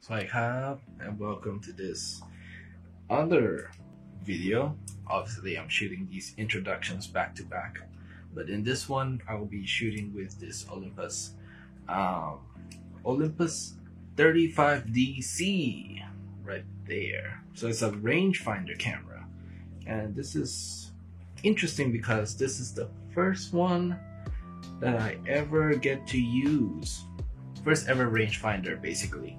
Hi, and welcome to this other video. Obviously, I'm shooting these introductions back to back, but in this one, I will be shooting with this um, Olympus 35DC right there. So it's a rangefinder camera, and this is interesting because this is the first one that I ever get to use. First ever rangefinder, basically.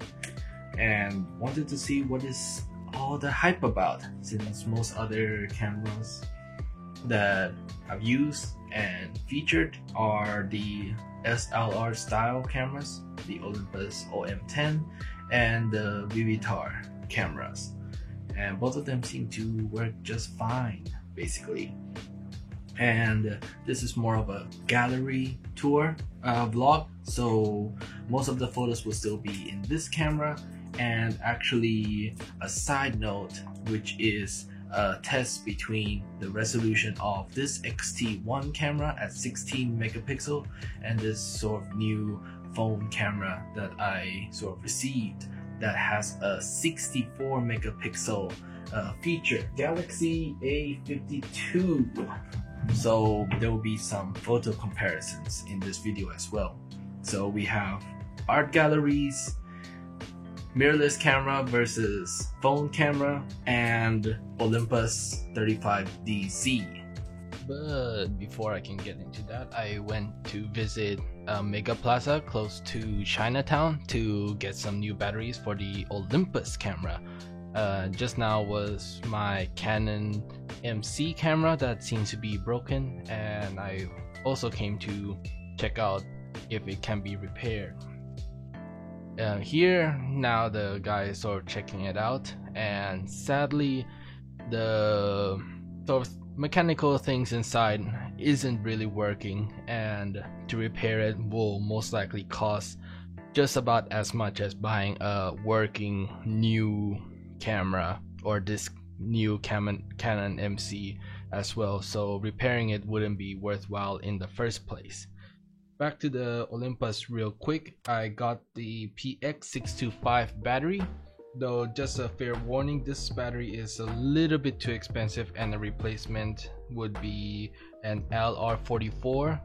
And wanted to see what is all the hype about, since most other cameras that I've used and featured are the SLR style cameras, the Olympus OM10 and the Vivitar cameras, and both of them seem to work just fine basically. And this is more of a gallery tour vlog, so most of the photos will still be in this camera. And actually, a side note, which is a test between the resolution of this X-T1 camera at 16 megapixel and this sort of new phone camera that I sort of received that has a 64 megapixel feature, Galaxy A52. So there will be some photo comparisons in this video as well. So we have art galleries, mirrorless camera versus phone camera, and Olympus 35DC. But before I can get into that, I went to visit Mega Plaza close to Chinatown to get some new batteries for the Olympus camera. Just now was my Canon MC camera that seems to be broken, and I also came to check out if it can be repaired. Here now the guy is sort of checking it out, and sadly the sort of mechanical things inside isn't really working, and to repair it will most likely cost just about as much as buying a working new camera or this new Canon MC as well, so repairing it wouldn't be worthwhile in the first place. Back to the Olympus real quick, I got the PX625 battery, though just a fair warning, this battery is a little bit too expensive and a replacement would be an LR44,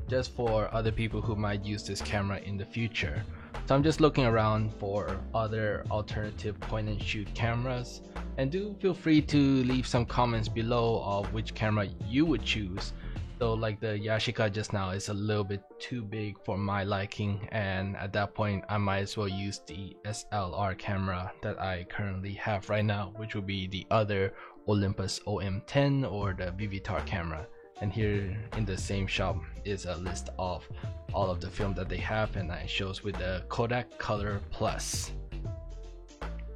just for other people who might use this camera in the future. So I'm just looking around for other alternative point and shoot cameras, and do feel free to leave some comments below of which camera you would choose. Though like the Yashica just now is a little bit too big for my liking, and at that point I might as well use the SLR camera that I currently have right now, which will be the other Olympus OM10 or the Vivitar camera. And here in the same shop is a list of all of the film that they have, and it shows with the Kodak Color Plus.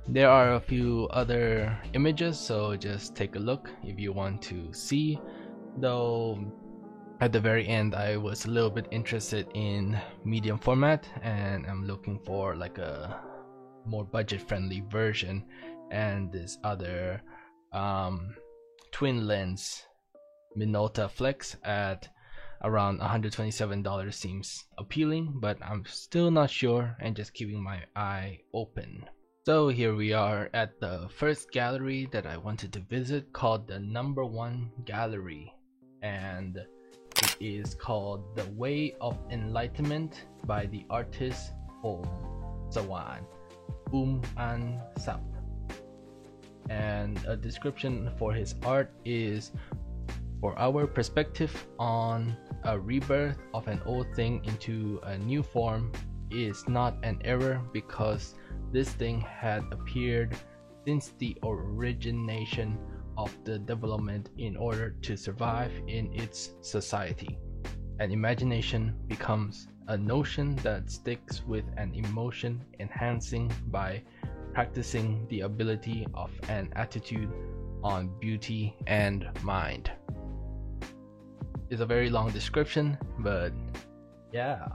There are a few other images, so just take a look if you want to see. Though at the very end I was a little bit interested in medium format, and I'm looking for like a more budget friendly version, and this other twin lens Minolta Flex at around $127 seems appealing, but I'm still not sure and just keeping my eye open. So here we are at the first gallery that I wanted to visit, called the Number One Gallery, and it is called The Way of Enlightenment by the artist Om Sawan An Sap. And a description for his art is: for our perspective on a rebirth of an old thing into a new form is not an error, because this thing had appeared since the origination of the development in order to survive in its society. An imagination becomes a notion that sticks with an emotion, enhancing by practicing the ability of an attitude on beauty and mind. It's a very long description, but yeah.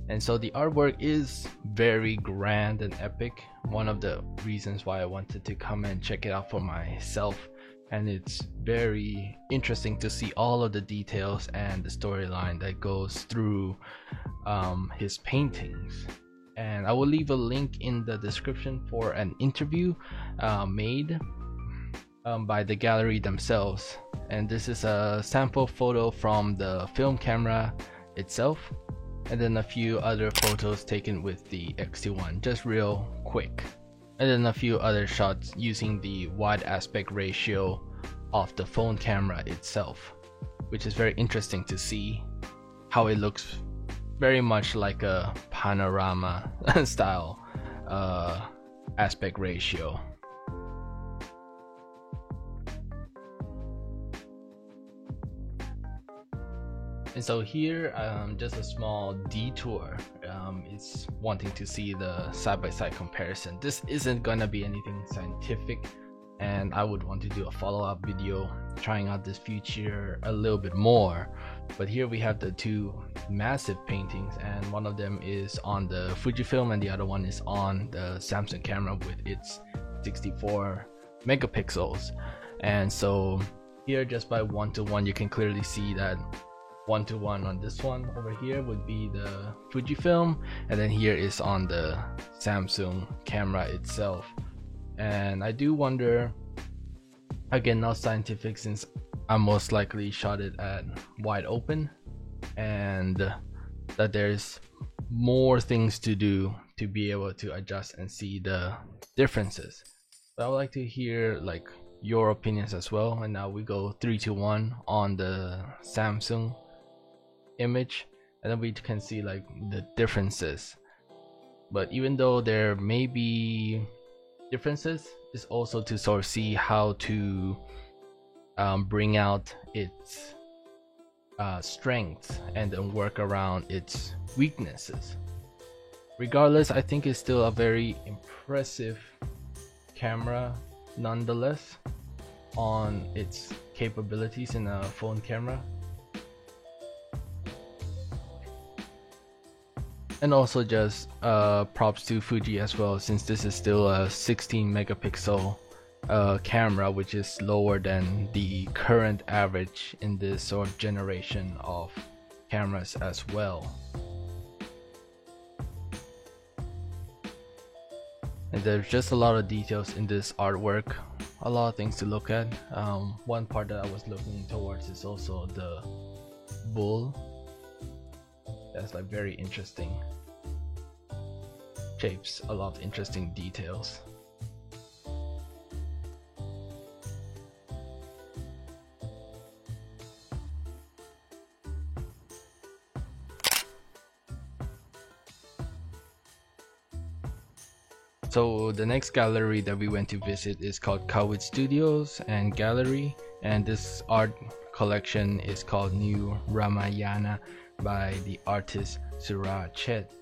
And so the artwork is very grand and epic, one of the reasons why I wanted to come and check it out for myself. And it's very interesting to see all of the details and the storyline that goes through his paintings. and I will leave a link in the description for an interview made by the gallery themselves. And this is a sample photo from the film camera itself, and then a few other photos taken with the X-T1, just real quick, and then a few other shots using the wide aspect ratio of the phone camera itself, which is very interesting to see how it looks very much like a panorama style aspect ratio. And so here, just a small detour is wanting to see the side-by-side comparison. This isn't gonna be anything scientific, and I would want to do a follow-up video trying out this feature a little bit more. But here we have the two massive paintings, and one of them is on the Fujifilm and the other one is on the Samsung camera with its 64 megapixels. And so here, just by 1:1, you can clearly see that 1:1 on this one over here would be the Fujifilm, and then here is on the Samsung camera itself. And I do wonder, again, not scientific since I most likely shot it at wide open, and that there's more things to do to be able to adjust and see the differences. But I would like to hear like your opinions as well. And now we go 3:1 on the Samsung image, and then we can see like the differences. But even though there may be differences, it's also to sort of see how to bring out its strengths and then work around its weaknesses. Regardless, I think it's still a very impressive camera nonetheless on its capabilities in a phone camera. And also just props to Fuji as well, since this is still a 16 megapixel camera, which is lower than the current average in this sort of generation of cameras as well. And there's just a lot of details in this artwork, a lot of things to look at. One part that I was looking towards is also the bull. That's like very interesting shapes, a lot of interesting details. So the next gallery that we went to visit is called Kawit Studios and Gallery, and this art collection is called New Ramayana by the artist Suraj Chet,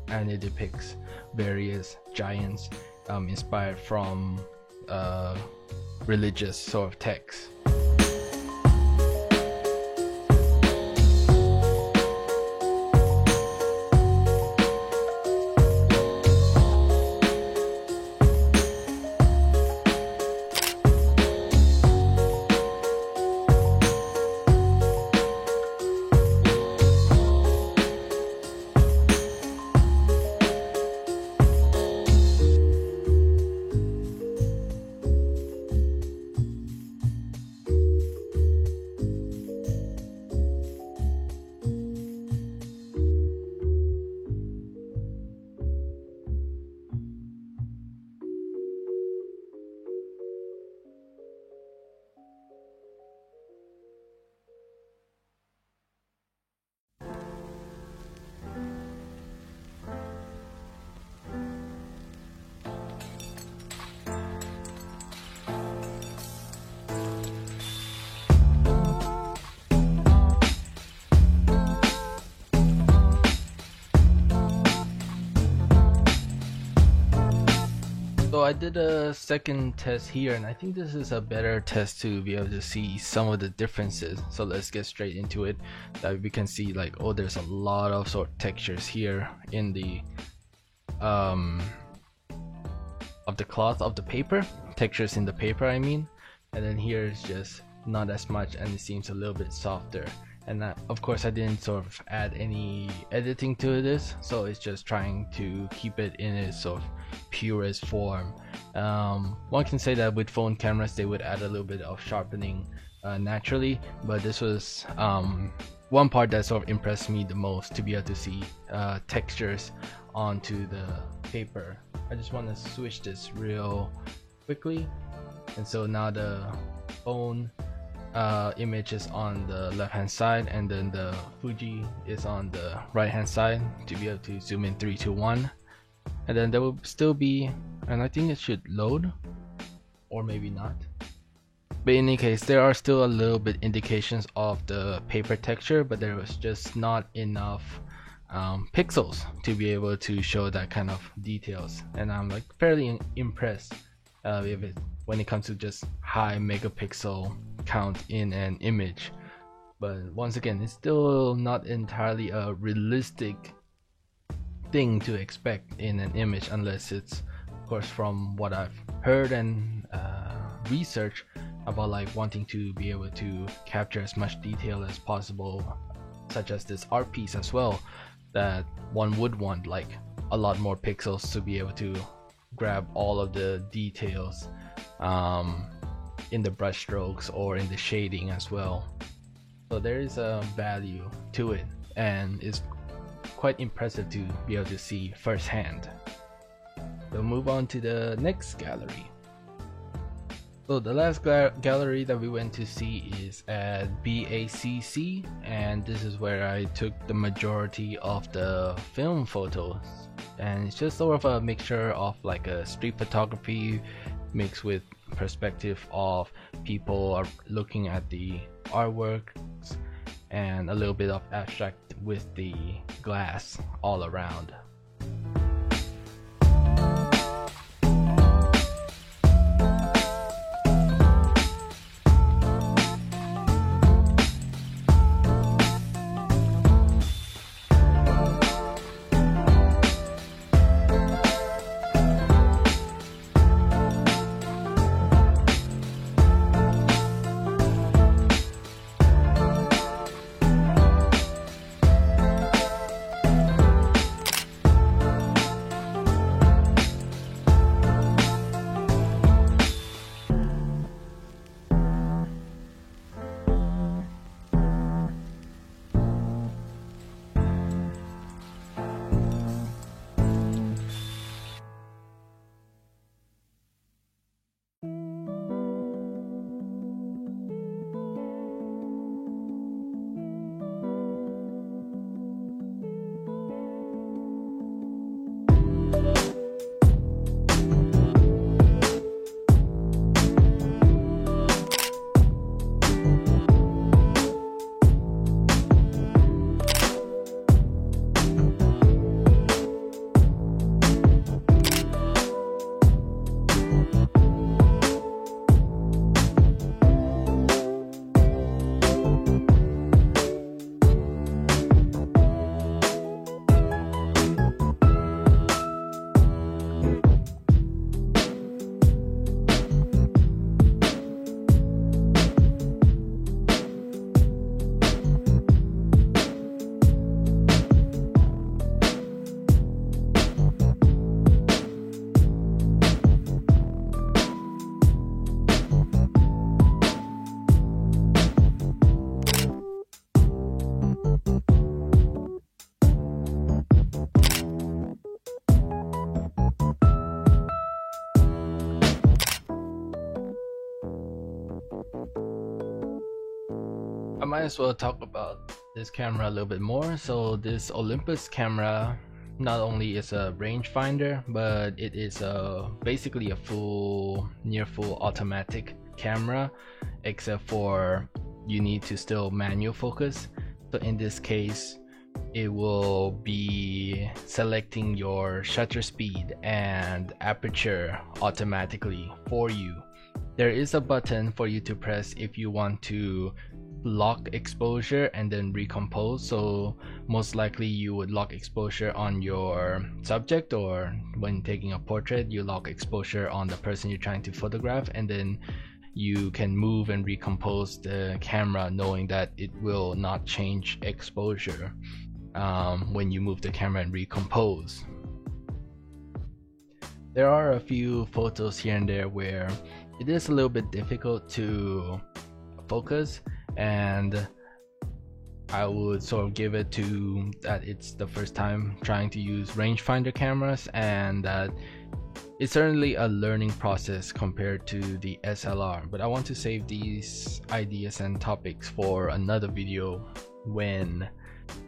and it depicts various giants inspired from religious sort of texts. So I did a second test here, and I think this is a better test to be able to see some of the differences. So let's get straight into it. That we can see like, oh, there's a lot of sort of textures here in the of the cloth of the paper, textures in the paper I mean, and then here is just not as much, and it seems a little bit softer. and of course I didn't sort of add any editing to this, so it's just trying to keep it in its sort of purest form. One can say that with phone cameras they would add a little bit of sharpening naturally, but this was one part that sort of impressed me the most, to be able to see textures onto the paper. I just want to switch this real quickly, and so now the phone image is on the left hand side, and then the Fuji is on the right hand side, to be able to zoom in 3, 2, 1, and then there will still be, and I think it should load, or maybe not, but in any case there are still a little bit indications of the paper texture, but there was just not enough pixels to be able to show that kind of details, and I'm like fairly impressed with it when it comes to just high megapixel count in an image. But once again, it's still not entirely a realistic thing to expect in an image, unless it's, of course, from what I've heard and research about, like wanting to be able to capture as much detail as possible, such as this art piece as well, that one would want like a lot more pixels to be able to grab all of the details in the brush strokes or in the shading as well. So there is a value to it, and it's quite impressive to be able to see firsthand. We'll move on to the next gallery. So the last gallery that we went to see is at BACC, and this is where I took the majority of the film photos, and it's just sort of a mixture of like a street photography mixed with perspective of people are looking at the artworks, and a little bit of abstract with the glass all around. I might as well talk about this camera a little bit more. So this Olympus camera not only is a rangefinder, but it is basically a near full automatic camera, except for you need to still manual focus. So in this case, it will be selecting your shutter speed and aperture automatically for you. There is a button for you to press if you want to lock exposure and then recompose. So most likely you would lock exposure on your subject, or when taking a portrait you lock exposure on the person you're trying to photograph, and then you can move and recompose the camera knowing that it will not change exposure when you move the camera and recompose. There are a few photos here and there where it is a little bit difficult to focus, and I would sort of give it to that it's the first time trying to use rangefinder cameras, and that it's certainly a learning process compared to the SLR. But I want to save these ideas and topics for another video when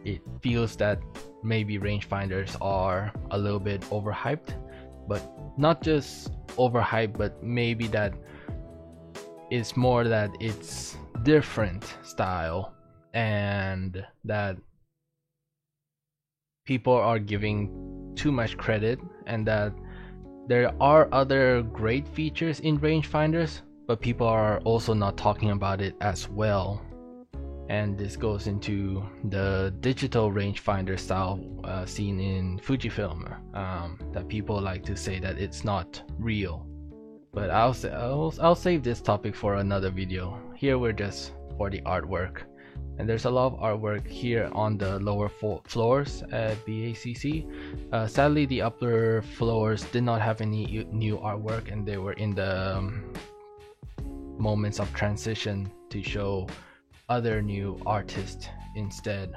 it feels that maybe rangefinders are a little bit overhyped, but not just overhyped, but maybe that it's more that it's different style and that people are giving too much credit, and that there are other great features in rangefinders, but people are also not talking about it as well. And this goes into the digital rangefinder style seen in Fujifilm, that people like to say that it's not real. But I'll save this topic for another video. Here we're just for the artwork, and there's a lot of artwork here on the lower floors at BACC. Sadly, the upper floors did not have any new artwork, and they were in the moments of transition to show other new artists instead.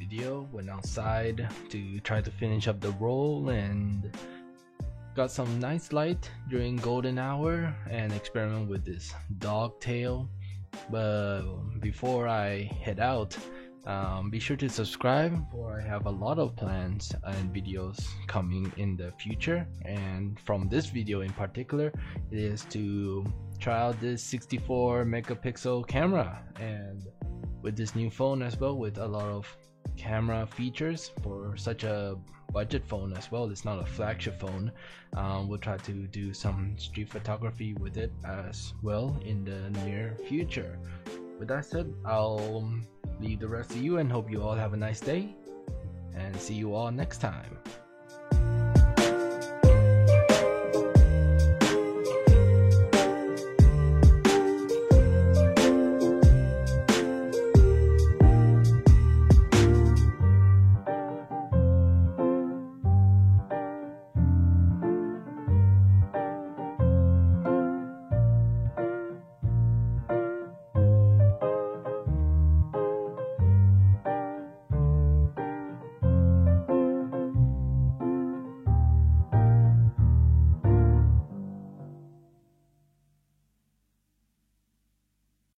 video. Went outside to try to finish up the roll and got some nice light during golden hour and experiment with this dog tail. But before I head out, be sure to subscribe, for I have a lot of plans and videos coming in the future. And from this video in particular, it is to try out this 64 megapixel camera, and with this new phone as well, with a lot of camera features for such a budget phone as well. It's not a flagship phone. We'll try to do some street photography with it as well in the near future. With that said, I'll leave the rest to you and hope you all have a nice day, and see you all next time.